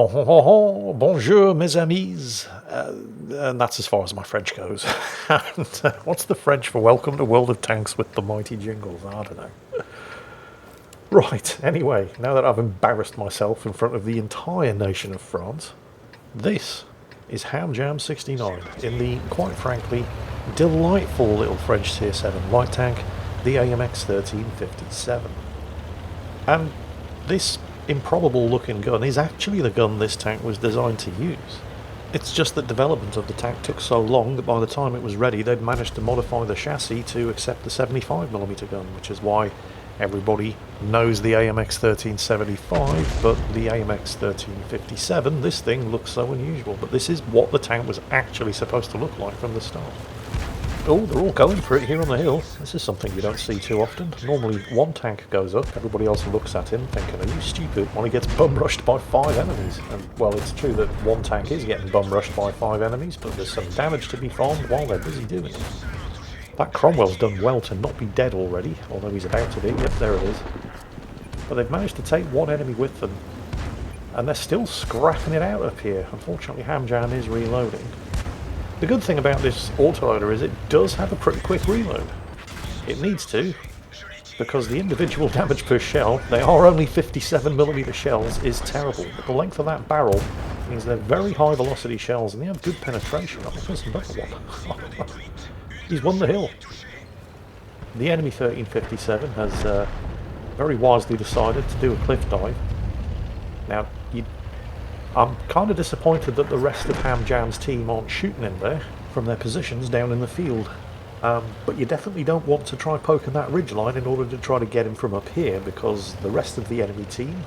Ho, ho, ho, ho. Bonjour, mes amis. And that's as far as my French goes. And, what's the French for welcome to World of Tanks with the mighty Jingles? I don't know. Right, anyway, now that I've embarrassed myself in front of the entire nation of France, this is Hamjam 69 in the, quite frankly, delightful little French Tier 7 light tank, the AMX 1357. And this improbable looking gun is actually the gun this tank was designed to use. It's just that development of the tank took so long that by the time it was ready they'd managed to modify the chassis to accept the 75mm gun, which is why everybody knows the AMX 1375, but the AMX 1357, this thing looks so unusual. But this is what the tank was actually supposed to look like from the start. Oh, they're all going for it here on the hill. This is something you don't see too often. Normally one tank goes up, everybody else looks at him thinking, are you stupid? While he gets bum rushed by 5 enemies. And well, it's true that one tank is getting bum rushed by 5 enemies, but there's some damage to be farmed while they're busy doing it. That Cromwell's done well to not be dead already, although he's about to be. Yep, there it is. But they've managed to take one enemy with them, and they're still scrapping it out up here. Unfortunately, Hamjam is reloading. The good thing about this autoloader is it does have a pretty quick reload. It needs to, because the individual damage per shell, they are only 57mm shells, is terrible. But the length of that barrel means they're very high velocity shells, and they have good penetration. Oh, there's another one. He's won the hill. The enemy 1357 has very wisely decided to do a cliff dive. Now, I'm kind of disappointed that the rest of Hamjam's team aren't shooting him there from their positions down in the field. But you definitely don't want to try poking that ridgeline in order to try to get him from up here, because the rest of the enemy team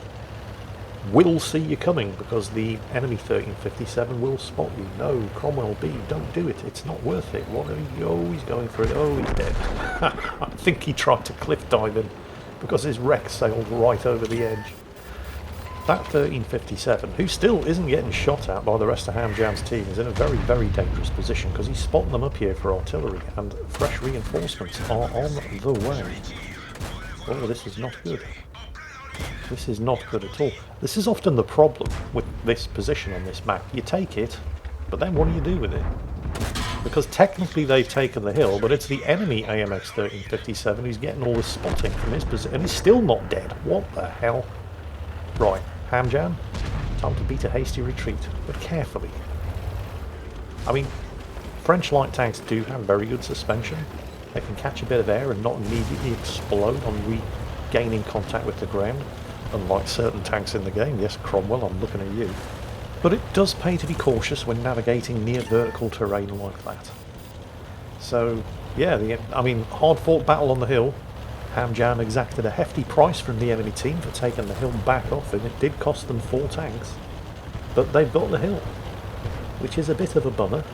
will see you coming, because the enemy 1357 will spot you. No, Cromwell B, don't do it. It's not worth it. What are you? Oh, he's going for it. Oh, he's dead. I think he tried to cliff dive him because his wreck sailed right over the edge. That 1357, who still isn't getting shot at by the rest of Hamjam's team, is in a very, very dangerous position because he's spotting them up here for artillery, and fresh reinforcements are on the way. Oh, this is not good. This is not good at all. This is often the problem with this position on this map. You take it, but then what do you do with it? Because technically they've taken the hill, but it's the enemy AMX 1357 who's getting all the spotting from his position, and he's still not dead. What the hell? Right, Hamjam, time to beat a hasty retreat, but carefully. I mean, French light tanks do have very good suspension. They can catch a bit of air and not immediately explode on regaining contact with the ground, unlike certain tanks in the game. Yes, Cromwell, I'm looking at you. But it does pay to be cautious when navigating near vertical terrain like that. So, yeah, hard-fought battle on the hill. Hamjam exacted a hefty price from the enemy team for taking the hill back off, and it did cost them 4 tanks. But they've got the hill, which is a bit of a bummer.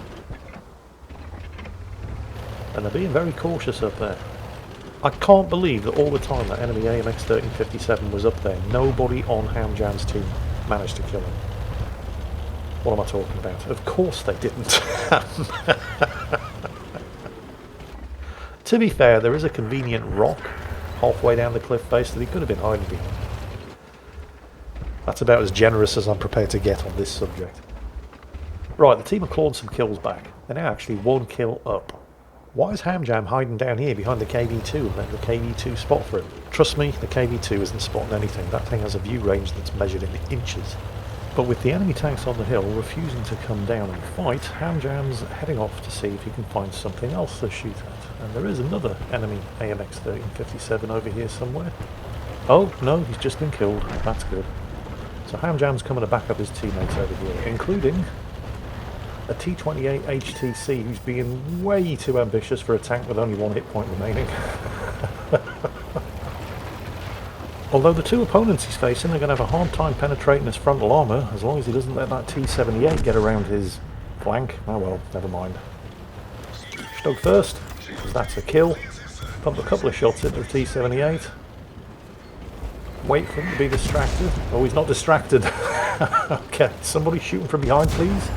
And they're being very cautious up there. I can't believe that all the time that enemy AMX 1357 was up there, nobody on Hamjam's team managed to kill him. What am I talking about? Of course they didn't. To be fair, there is a convenient rock halfway down the cliff face that he could have been hiding behind. That's about as generous as I'm prepared to get on this subject. Right, the team have clawed some kills back. They're now actually 1 kill up. Why is Hamjam hiding down here behind the KV-2 and letting the KV-2 spot for him? Trust me, the KV-2 isn't spotting anything. That thing has a view range that's measured in inches. But with the enemy tanks on the hill refusing to come down and fight, Hamjam's heading off to see if he can find something else to shoot at. And there is another enemy AMX 1357 over here somewhere. Oh, no, he's just been killed. That's good. So Hamjam's coming to back up his teammates over here, including a T-28 HTC who's being way too ambitious for a tank with only 1 hit point remaining. Although the 2 opponents he's facing are going to have a hard time penetrating his frontal armour, as long as he doesn't let that T-78 get around his flank. Oh well, never mind. Stug first, because that's a kill. Pump a couple of shots into the T-78. Wait for him to be distracted. Oh, he's not distracted. Okay, somebody shooting from behind, please.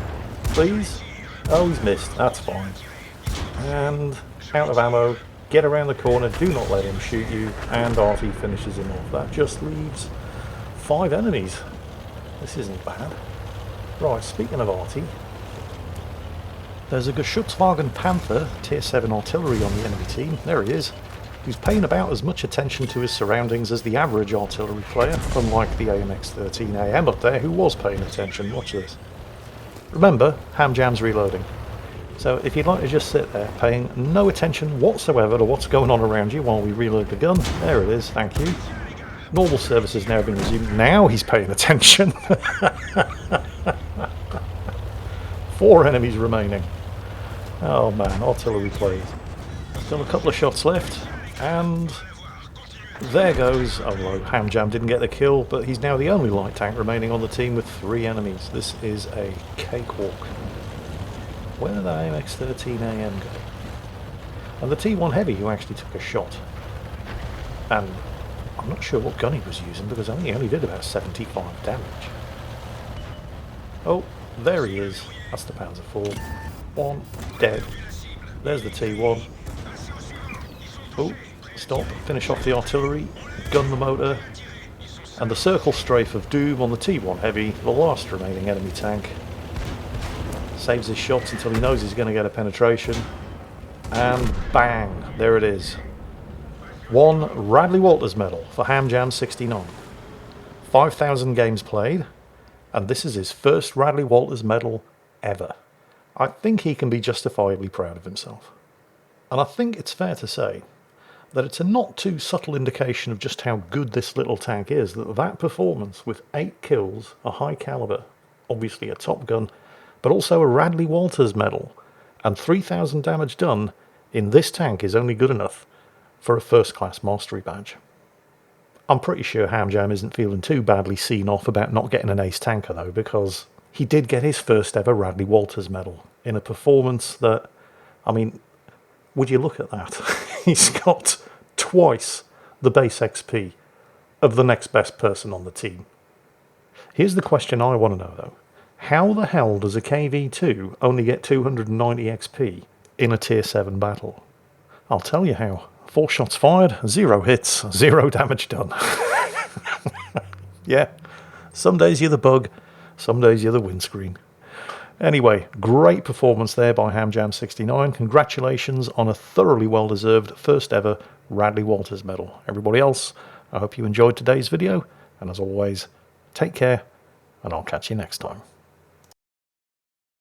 Please. Oh, he's missed. That's fine. And out of ammo. Get around the corner, do not let him shoot you, and RT finishes him off. That just leaves 5 enemies. This isn't bad. Right, speaking of arty, there's a Geschützwagen Panther, tier 7 artillery on the enemy team, there he is, who's paying about as much attention to his surroundings as the average artillery player, unlike the AMX-13AM up there, who was paying attention. Watch this. Remember, Ham Jam's reloading. So if you'd like to just sit there, paying no attention whatsoever to what's going on around you while we reload the gun, there it is, thank you. Normal service has now been resumed. Now he's paying attention. 4 enemies remaining. Oh man, artillery players. Still a couple of shots left, and there goes. Oh no, Ham Jam didn't get the kill, but he's now the only light tank remaining on the team with 3 enemies. This is a cakewalk. Where did the AMX-13AM go? And the T1 Heavy, who actually took a shot. And I'm not sure what gun he was using, because I think he only did about 75 damage. Oh, there he is. That's the Panzer IV. 1 dead. There's the T1. Oh, stop. Finish off the artillery. Gun the motor. And the circle strafe of doom on the T1 Heavy, the last remaining enemy tank. Saves his shots until he knows he's going to get a penetration. And bang, there it is. 1 Radley Walters medal for Ham Jam 69. 5,000 games played, and this is his first Radley Walters medal ever. I think he can be justifiably proud of himself. And I think it's fair to say that it's a not too subtle indication of just how good this little tank is, that performance with 8 kills, a high caliber, obviously a top gun, but also a Radley Walters medal, and 3,000 damage done in this tank is only good enough for a first-class mastery badge. I'm pretty sure Ham Jam isn't feeling too badly seen off about not getting an ace tanker though, because he did get his first ever Radley Walters medal in a performance that, I mean, would you look at that? He's got twice the base XP of the next best person on the team. Here's the question I want to know though. How the hell does a KV-2 only get 290 XP in a tier 7 battle? I'll tell you how. 4 shots fired, 0 hits, 0 damage done. Yeah, some days you're the bug, some days you're the windscreen. Anyway, great performance there by Ham Jam 69. Congratulations on a thoroughly well-deserved first ever Radley Walters medal. Everybody else, I hope you enjoyed today's video, and as always, take care, and I'll catch you next time.